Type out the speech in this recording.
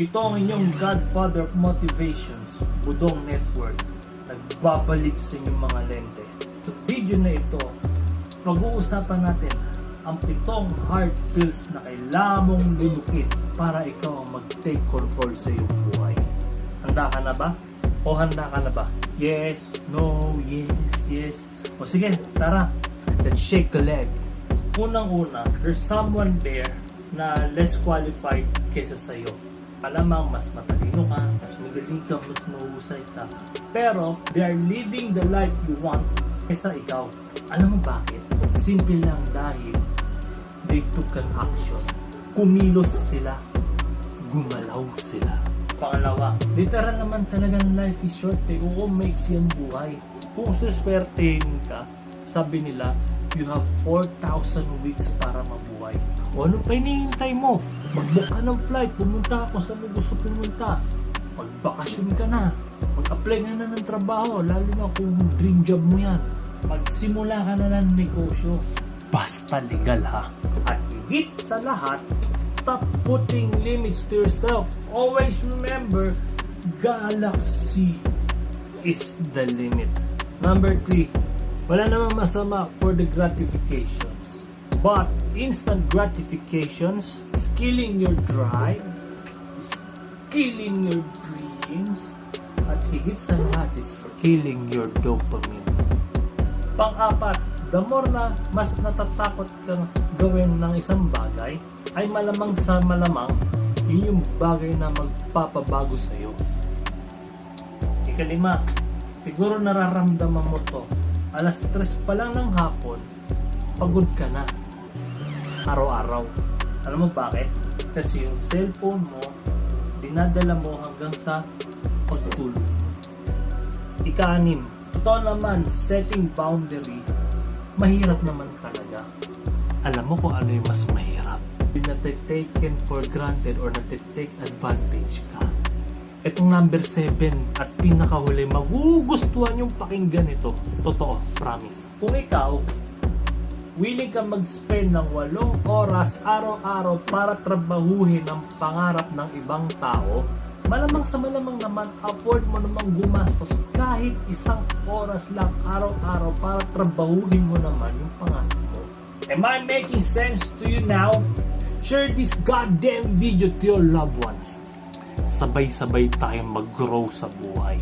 Ito ang inyong Godfather of Motivations, Budong Network, nagbabalik sa inyong mga lente. Sa video na ito, pag-uusapan natin ang 7 hard pills na kailangan mong lulukin para ikaw ang mag-take control sa iyong buhay. Handa ka na ba? O handa ka na ba? Yes, no, yes, yes. O sige, tara, let's shake the leg. Unang-una, there's someone there na less qualified kaysa sa'yo. Alamang mas matalino ka, mas magaling ka, mas mahusay ka. Pero, they are living the life you want kaysa ikaw. Alam mo bakit? Simple lang dahil they took an action. Kumilos sila. Gumalaw sila. Pangalawa, literal naman talagang life is short eh. Oo, maiksi ang buhay. Kung suswertein ka, sabi nila, you have 4,000 weeks para mabuhay. O ano pa hinihintay mo? Mag-book ka ng flight, pumunta ka kung saan mo gusto pumunta. Magbakasyon ka na. Mag-apply ka na ng trabaho, lalo na kung dream job mo yan. Magsimula ka na ng negosyo. Basta legal ha. At higit sa lahat, stop putting limits to yourself. Always remember, galaxy is the limit. Number 3, wala namang masama for the gratifications. But instant gratifications is killing your drive, is killing your dreams, at higit sa lahat is killing your dopamine. Pang-apat, the more na mas natatakot kang gawin ng isang bagay, ay malamang sa malamang, yun yung bagay na magpapabago sa'yo. Ikalima, siguro nararamdaman mo to. Alas 3 pa lang ng hapon, pagod ka na. Araw-araw. Alam mo bakit? Kasi yung cellphone mo, dinadala mo hanggang sa pagtulog. Ika-6, totoo naman, setting boundary, mahirap naman talaga. Alam mo kung ano yung mas mahirap? Yung natitaken for granted or natitake advantage ka. Itong number 7 at pinakahuli, magugustuhan yung pakinggan ito. Totoo, promise. Kung ikaw, willing ka mag-spend ng 8 oras araw-araw para trabahuhin ang pangarap ng ibang tao, malamang sa malamang naman, afford mo namang gumastos kahit 1 oras lang araw-araw para trabahuhin mo naman yung pangarap mo. Am I making sense to you now? Share this goddamn video to your loved ones. Sabay-sabay tayong mag-grow sa buhay.